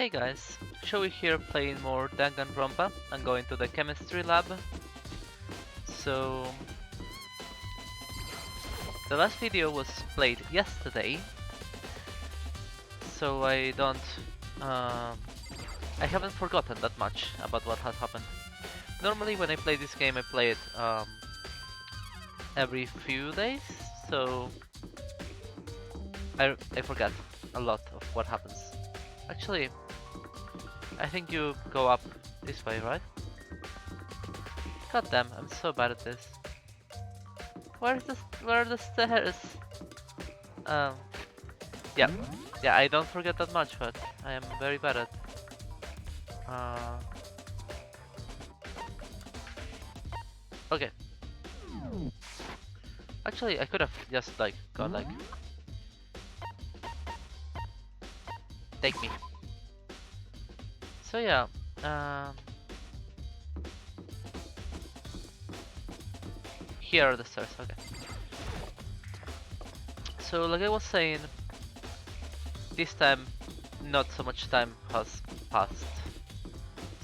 Hey guys, Joey here playing more Danganronpa. I'm going to the chemistry lab. So the last video was played yesterday, so I haven't forgotten that much about what had happened. Normally when I play this game I play it every few days, so I forget a lot of what happens. Actually, I think you go up this way, right? God damn, I'm so bad at this. Where are the stairs? Um, yeah, I don't forget that much, but I am very bad at. Okay. Actually, I could have just like gone like, take me. So yeah, here are the stairs. Okay. So like I was saying, this time not so much time has passed,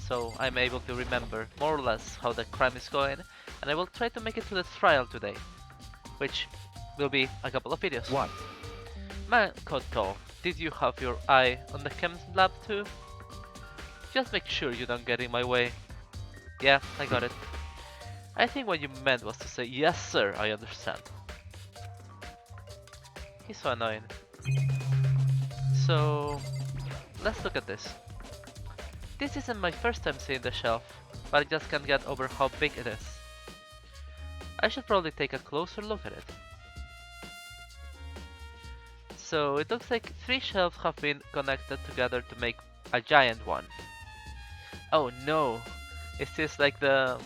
so I'm able to remember more or less how the crime is going, and I will try to make it to the trial today, which will be a couple of videos. What? Makoto, did you have your eye on the chem lab too? Just make sure you don't get in my way. Yeah, I got it. I think what you meant was to say, yes sir, I understand. He's so annoying. So, let's look at this. This isn't my first time seeing the shelf, but I just can't get over how big it is. I should probably take a closer look at it. So, it looks like 3 shelves have been connected together to make a giant one. Oh no! Is this like the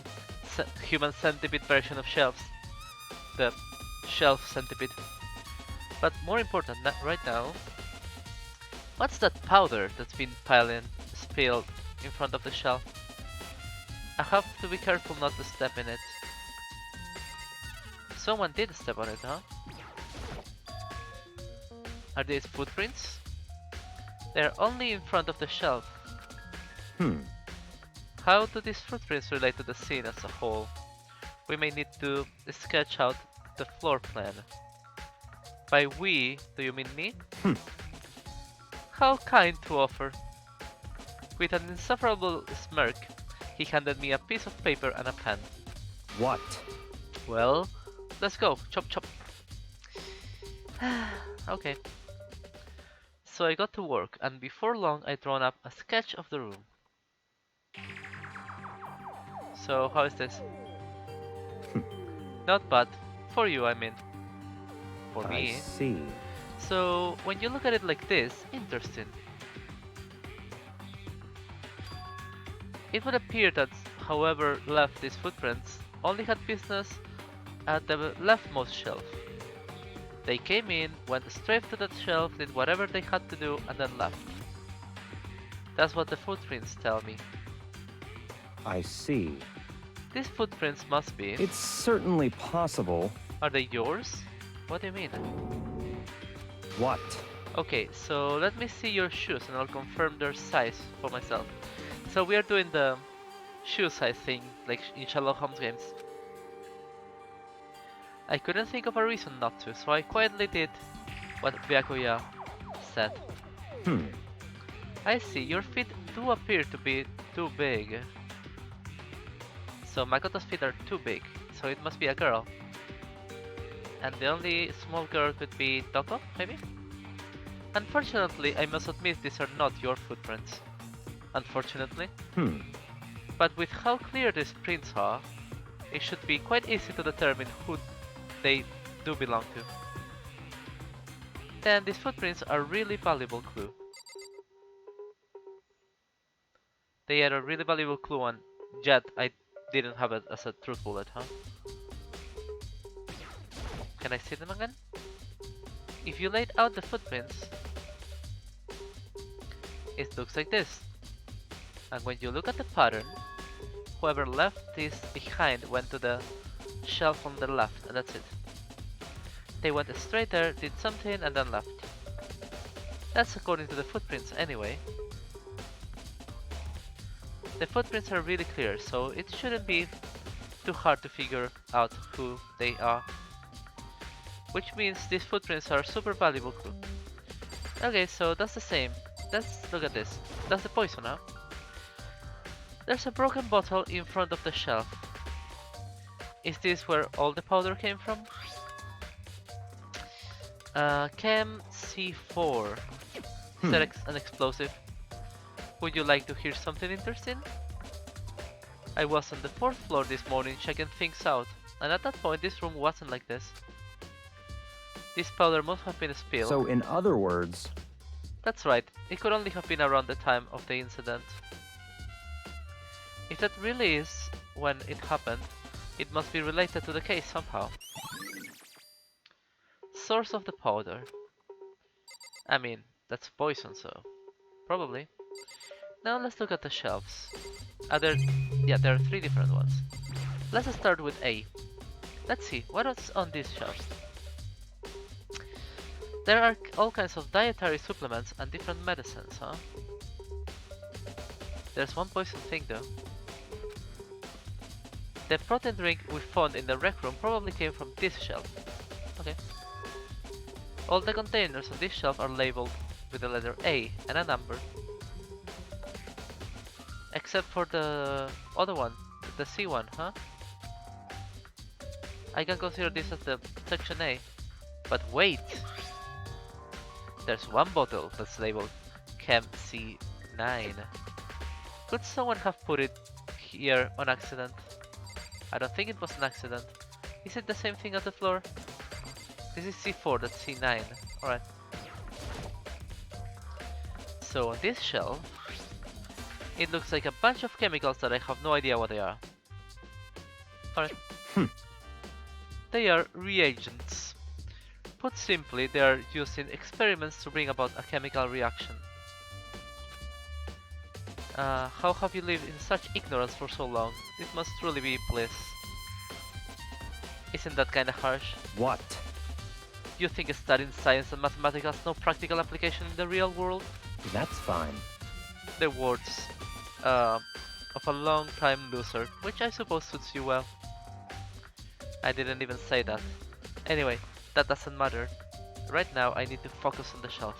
human centipede version of shelves? The shelf centipede. But more important right now, what's that powder that's been spilled in front of the shelf? I have to be careful not to step in it. Someone did step on it, huh? Are these footprints? They're only in front of the shelf. How do these footprints relate to the scene as a whole? We may need to sketch out the floor plan. By we, do you mean me? How kind to offer. With an insufferable smirk, he handed me a piece of paper and a pen. What? Well, let's go. Chop chop. Okay. So I got to work, and before long I drawn up a sketch of the room. So how is this? Not bad. For you, I mean. For me. I see. So when you look at it like this, interesting. It would appear that whoever left these footprints only had business at the leftmost shelf. They came in, went straight to that shelf, did whatever they had to do, and then left. That's what the footprints tell me. I see. These footprints must be... It's certainly possible. Are they yours? What do you mean? What? Okay, so let me see your shoes and I'll confirm their size for myself. So we are doing the shoe size thing, like in Sherlock Holmes games. I couldn't think of a reason not to, so I quietly did what Byakuya said. I see, your feet do appear to be too big. So Makoto's feet are too big, so it must be a girl. And the only small girl could be Toko, maybe? Unfortunately, I must admit these are not your footprints. Unfortunately. But with how clear these prints are, it should be quite easy to determine who they do belong to. Then these footprints are a really valuable clue. They are a really valuable clue, and yet I didn't have it as a truth bullet, huh? Can I see them again? If you laid out the footprints, it looks like this. And when you look at the pattern, whoever left this behind went to the shelf on the left, and that's it. They went straight there, did something, and then left. That's according to the footprints anyway. The footprints are really clear, so it shouldn't be too hard to figure out who they are. Which means these footprints are super valuable clue. Okay, so that's the same. Let's look at this. That's the poison, huh? There's a broken bottle in front of the shelf. Is this where all the powder came from? Chem C4. Is that an explosive? Would you like to hear something interesting? I was on the 4th floor this morning checking things out, and at that point this room wasn't like this. This powder must have been spilled. So in other words... That's right, it could only have been around the time of the incident. If that really is when it happened, it must be related to the case somehow. Source of the powder. I mean, that's poison, so probably. Now let's look at the shelves. There are 3 different ones. Let's start with A. Let's see, what is on these shelves? There are all kinds of dietary supplements and different medicines, huh? There's one poison thing though. The protein drink we found in the rec room probably came from this shelf. Okay. All the containers on this shelf are labeled with the letter A and a number. Except for the other one, the C one, huh? I can consider this as the section A. But wait! There's one bottle that's labeled Chem C9. Could someone have put it here on accident? I don't think it was an accident. Is it the same thing as the floor? This is C4, that's C9. Alright. So on this shelf, it looks like a bunch of chemicals that I have no idea what they are. Alright. They are reagents. Put simply, they are used in experiments to bring about a chemical reaction. How have you lived in such ignorance for so long? It must truly be bliss. Isn't that kinda harsh? What? You think studying science and mathematics has no practical application in the real world? That's fine. The words of a long-time loser, which I suppose suits you well. I didn't even say that. Anyway, that doesn't matter. Right now I need to focus on the shelf.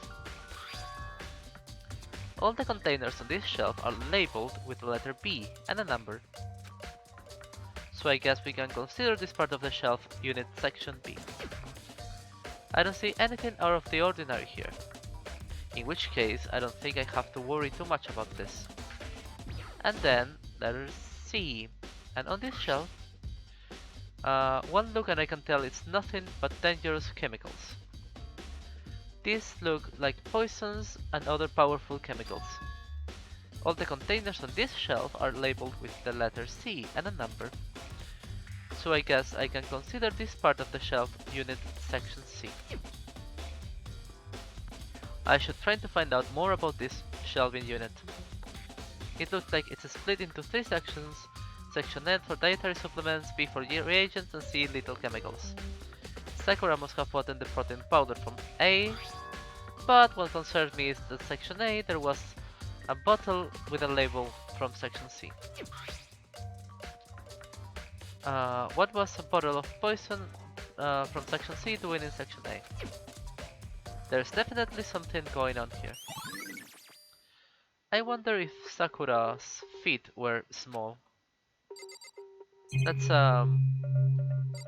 All the containers on this shelf are labeled with the letter B and a number. So I guess we can consider this part of the shelf unit section B. I don't see anything out of the ordinary here. In which case, I don't think I have to worry too much about this. And then, letter C. And on this shelf, one look and I can tell it's nothing but dangerous chemicals. These look like poisons and other powerful chemicals. All the containers on this shelf are labeled with the letter C and a number. So I guess I can consider this part of the shelf unit section C. I should try to find out more about this shelving unit. It looks like it's split into 3 sections. Section N for dietary supplements, B for reagents, and C lethal chemicals. Sakura must have gotten the protein powder from A, but what concerns me is that section A there was a bottle with a label from section C. What was a bottle of poison from section C doing in section A? There's definitely something going on here. I wonder if Sakura's feet were small. That's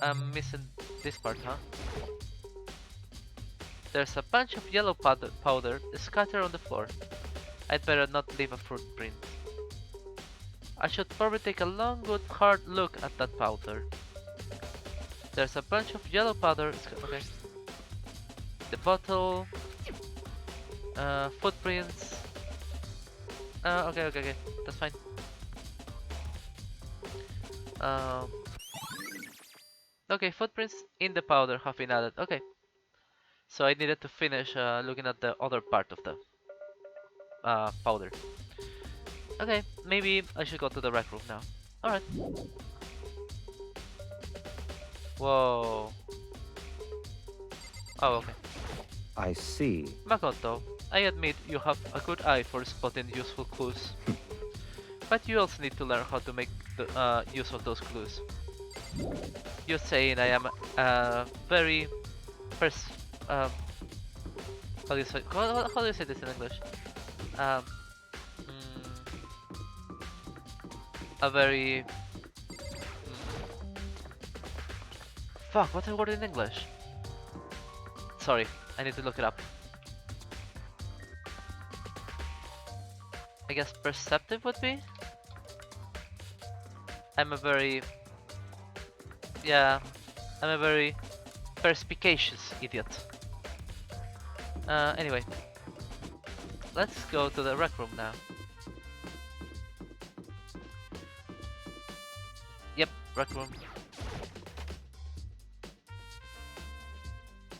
I'm missing this part, huh? There's a bunch of yellow powder scattered on the floor. I'd better not leave a footprint. I should probably take a long, good, hard look at that powder. There's a bunch of yellow powder. Okay. The bottle. Footprints. Okay. That's fine. Okay, footprints in the powder have been added. Okay. So I needed to finish looking at the other part of the powder. Okay, maybe I should go to the rec room now. Alright. Whoa. Oh, okay. I see. Makoto, I admit you have a good eye for spotting useful clues. But you also need to learn how to make the use of those clues. You're saying I am very pers- um, how do you say this in English? Um, a very fuck. What's the word in English? Sorry, I need to look it up. I guess perceptive would be. I'm a very yeah. I'm a very perspicacious idiot. Anyway, let's go to the rec room now. Yep, rec room.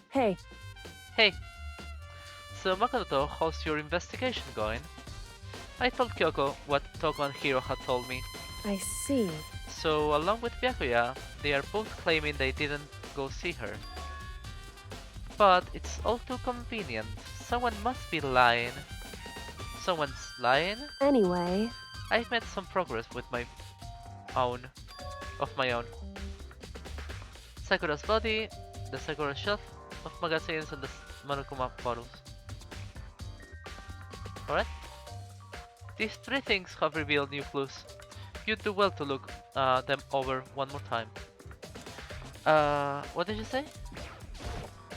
Hey, Hey, so Makoto, how's your investigation going? I told Kyoko what Toko and Hiro had told me. I see. So along with Byakuya, they are both claiming they didn't go see her. But it's all too convenient. Someone must be lying. Someone's lying? Anyway, I've made some progress with my own. Sakura's body, the Sakura shelf of magazines, and the Monokuma bottles. Alright? These three things have revealed new clues. You'd do well to look them over one more time. What did you say?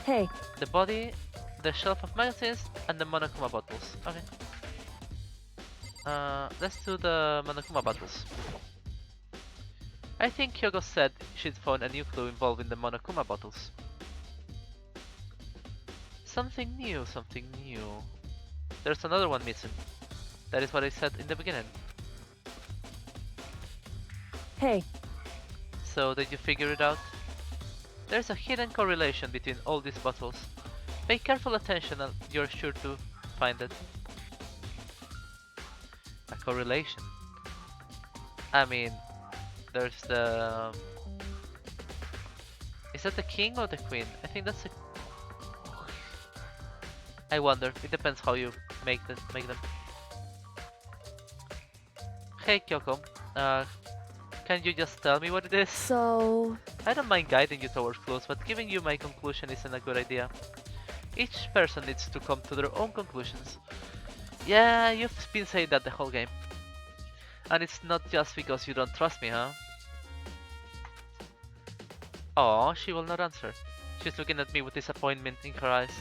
hey, The body, the shelf of magazines, and the Monokuma bottles. Okay. Let's do the Monokuma bottles. I think Hyogo said she'd found a new clue involving the Monokuma bottles. Something new, something new. There's another one missing. That is what I said in the beginning. hey, So, did you figure it out? There's a hidden correlation between all these bottles. Pay careful attention and you're sure to find it. A correlation. I mean, there's the... Is that the king or the queen? I think that's a... I wonder. It depends how you make them. Hey Kyoko, can you just tell me what it is? so... I don't mind guiding you towards clues, but giving you my conclusion isn't a good idea. Each person needs to come to their own conclusions. Yeah, you've been saying that the whole game. And it's not just because you don't trust me, huh? Oh, she will not answer. She's looking at me with disappointment in her eyes.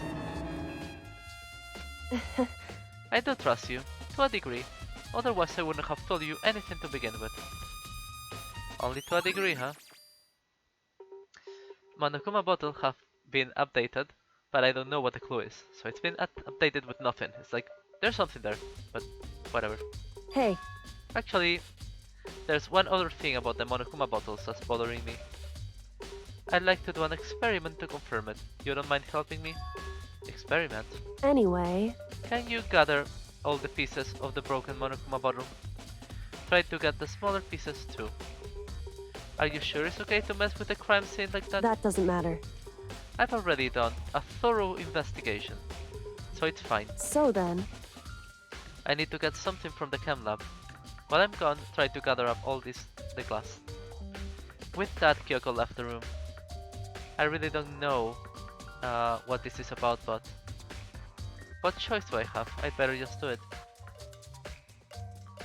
I do trust you, to a degree. Otherwise I wouldn't have told you anything to begin with. Only to a degree, huh? Monokuma bottles have been updated, but I don't know what the clue is. So it's been updated with nothing. It's like, there's something there, but whatever. Hey, Actually, there's one other thing about the Monokuma bottles that's bothering me. I'd like to do an experiment to confirm it. You don't mind helping me? Experiment? anyway, Can you gather all the pieces of the broken Monokuma bottle? Try to get the smaller pieces too. Are you sure it's okay to mess with the crime scene like that? that doesn't matter. I've already done a thorough investigation, so it's fine. So then, I need to get something from the chem lab. While I'm gone, try to gather up all the glass. With that, Kyoko left the room. I really don't know what this is about, but what choice do I have? I'd better just do it.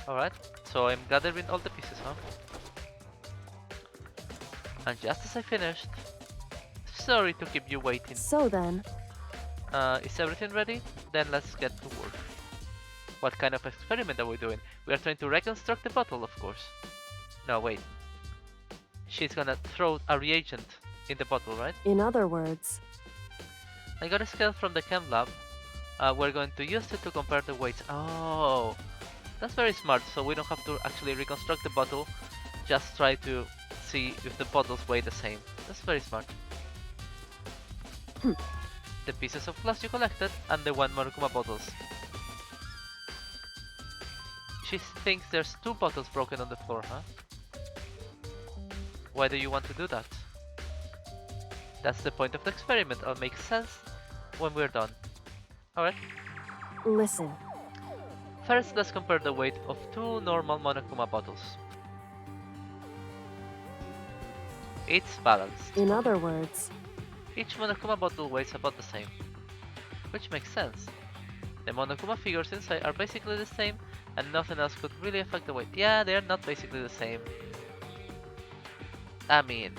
Alright, so I'm gathering all the pieces, huh? And just as I finished, sorry to keep you waiting. so then, Is everything ready? Then let's get to work. What kind of experiment are we doing? We are trying to reconstruct the bottle, of course. No, wait. She's gonna throw a reagent in the bottle, right? in other words, I got a scale from the chem lab. We're going to use it to compare the weights. Oh, that's very smart. So we don't have to actually reconstruct the bottle. Just try to see if the bottles weigh the same. That's very smart. The pieces of glass you collected and the one Monokuma bottles. She thinks there's 2 bottles broken on the floor, huh? Why do you want to do that? That's the point of the experiment. It'll make sense when we're done. Alright. listen, First, let's compare the weight of two normal Monokuma bottles. It's balanced. In other words, Each Monokuma bottle weighs about the same, which makes sense. The Monokuma figures inside are basically the same, and nothing else could really affect the weight. Yeah, they're not basically the same. I mean,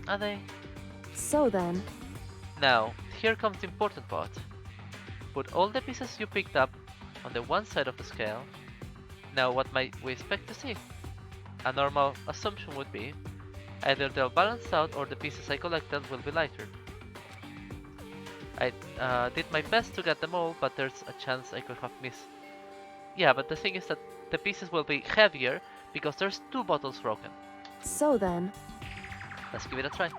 are they? so then, Now, here comes the important part. Put all the pieces you picked up on the one side of the scale. Now, what might we expect to see? A normal assumption would be either they'll balance out or the pieces I collected will be lighter. I did my best to get them all, but there's a chance I could have missed. Yeah, but the thing is that the pieces will be heavier because there's two bottles broken. so then, Let's give it a try.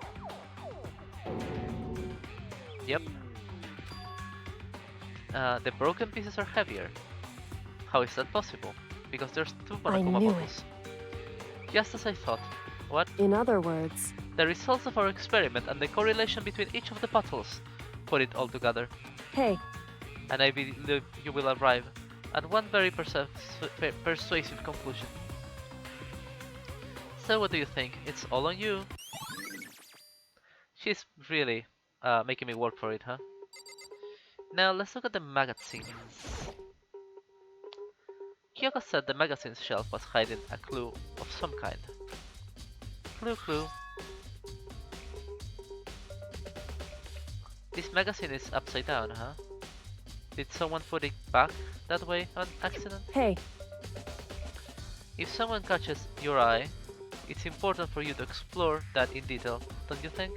Yep. The broken pieces are heavier. How is that possible? Because there's two I Monokuma knew bottles. Just as I thought. What? in other words, The results of our experiment and the correlation between each of the bottles. Put it all together, hey, and I believe you will arrive at one very persuasive conclusion. So what do you think? It's all on you. She's really making me work for it, huh? Now let's look at the magazines. Kyoko said the magazine's shelf was hiding a clue of some kind. Clue. This magazine is upside down, huh? Did someone put it back that way on accident? hey, If someone catches your eye, it's important for you to explore that in detail, don't you think?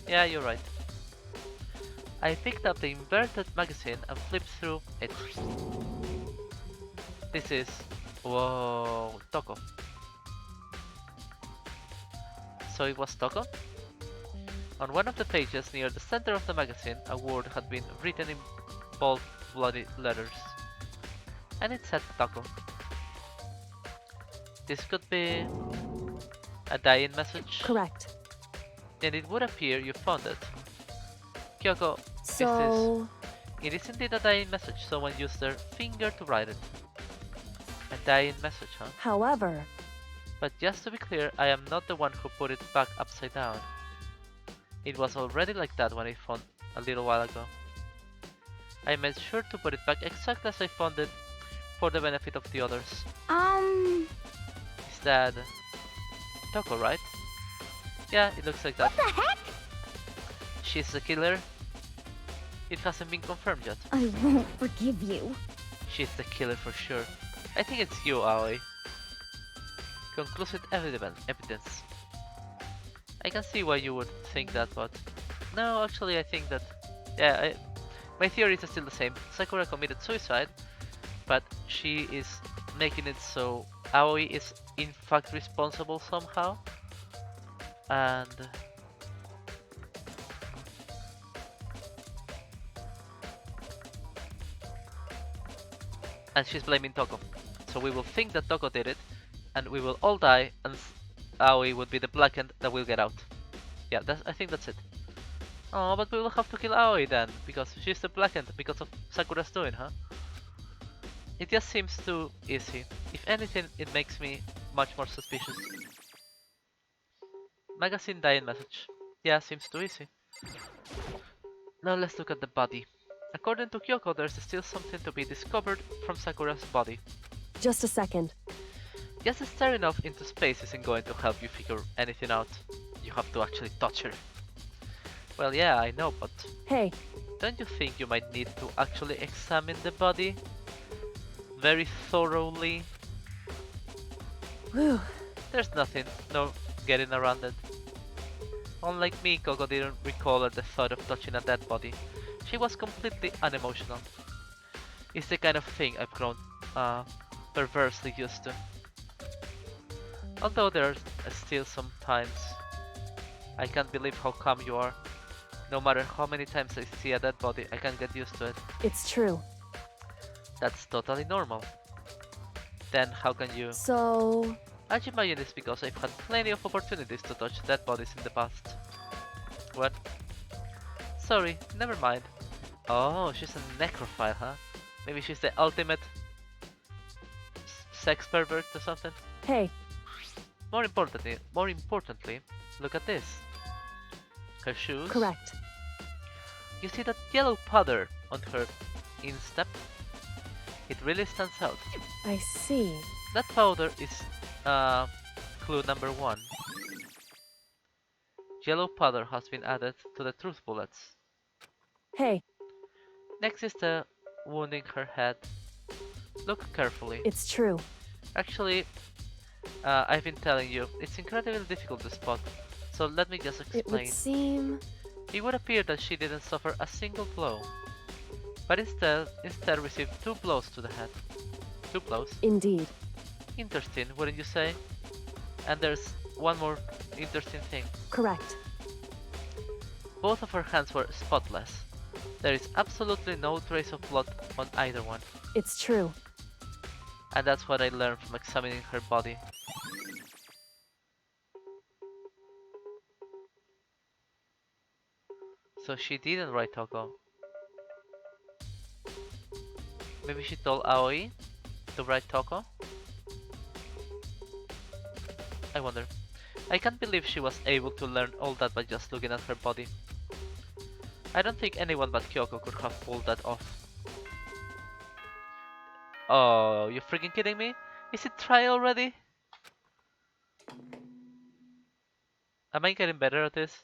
Yeah, you're right. I picked up the inverted magazine and flipped through it. This is... Whoa, Toko. So it was Toko? On one of the pages near the center of the magazine, a word had been written in bold, bloody letters. And it said Toko. This could be a dying message. correct. And it would appear you found it. Kyoko, So, it is indeed a dying message. Someone used their finger to write it. A dying message, huh? however, But just to be clear, I am not the one who put it back upside down. It was already like that when I found a little while ago. I made sure to put it back exactly as I found it for the benefit of the others. Is that Toko, right? Yeah, it looks like that. What the heck? She's the killer. It hasn't been confirmed yet. I won't forgive you. She's the killer for sure. I think it's you, Aoi. Conclusive evidence. I can see why you would think that, but... No, actually I think that... Yeah, my theory is still the same. Sakura committed suicide, but she is making it so Aoi is in fact responsible somehow. And... she's blaming Toko. So we will think that Toko did it, and we will all die, and Aoi would be the blackened that will get out. Yeah, I think that's it. Oh, but we will have to kill Aoi then, because she's the blackened because of Sakura's doing, huh? It just seems too easy. If anything, it makes me much more suspicious. Magazine dying message. Yeah, seems too easy. Now let's look at the body. According to Kyoko, there's still something to be discovered from Sakura's body. just a second. Just staring off into space isn't going to help you figure anything out. You have to actually touch her. Well, yeah, I know, but Hey, don't you think you might need to actually examine the body very thoroughly? whew, There's nothing, no getting around it. Unlike me, Coco didn't recall the thought of touching a dead body. She was completely unemotional. It's the kind of thing I've grown perversely used to. Although there's still some times I can't believe how calm you are. No matter how many times I see a dead body, I can't get used to it. it's true. That's totally normal. Then how can you... So, I imagine it's because I've had plenty of opportunities to touch dead bodies in the past. What? Sorry, never mind. Oh, she's a necrophile, huh? Maybe she's the ultimate sex pervert or something. Hey, More importantly, look at this. Her shoes. correct. You see that yellow powder on her instep? It really stands out. I see. That powder is clue number 1. Yellow powder has been added to the truth bullets. Hey, Next is the wound in her head. Look carefully. it's true. Actually, I've been telling you, it's incredibly difficult to spot. So let me just It would explain. seem... It would appear that she didn't suffer a single blow, but instead received 2 blows to the head. 2 blows. Indeed. Interesting, wouldn't you say? And there's one more interesting thing. Correct. Both of her hands were spotless. There is absolutely no trace of blood on either one. It's true. And that's what I learned from examining her body. So she didn't write Toko. Maybe she told Aoi to write Toko? I wonder. I can't believe she was able to learn all that by just looking at her body. I don't think anyone but Kyoko could have pulled that off. Oh, you freaking kidding me? Is it try already? Am I getting better at this?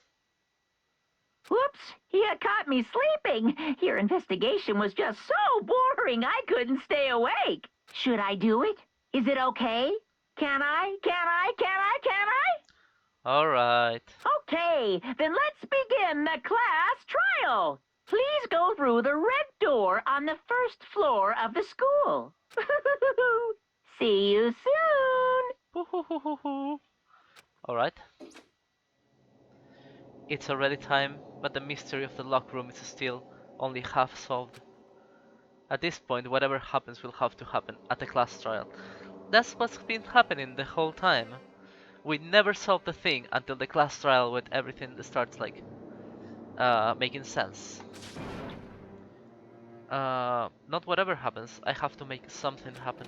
Whoops! You caught me sleeping. Your investigation was just so boring I couldn't stay awake. Should I do it? Is it okay? Can I? Alright. Okay, then let's begin the class trial. Please go through the red door on the first floor of the school. See you soon. Alright. It's already time, but the mystery of the lock room is still only half solved. At this point, whatever happens will have to happen at the class trial. That's what's been happening the whole time. We never solve the thing until the class trial when everything starts like making sense. Not whatever happens, I have to make something happen.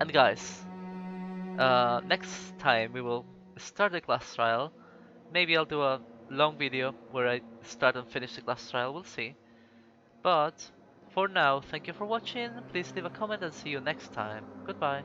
And guys, next time we will start the class trial. Maybe I'll do a long video where I start and finish the class trial, we'll see. But for now, thank you for watching, please leave a comment and see you next time. Goodbye.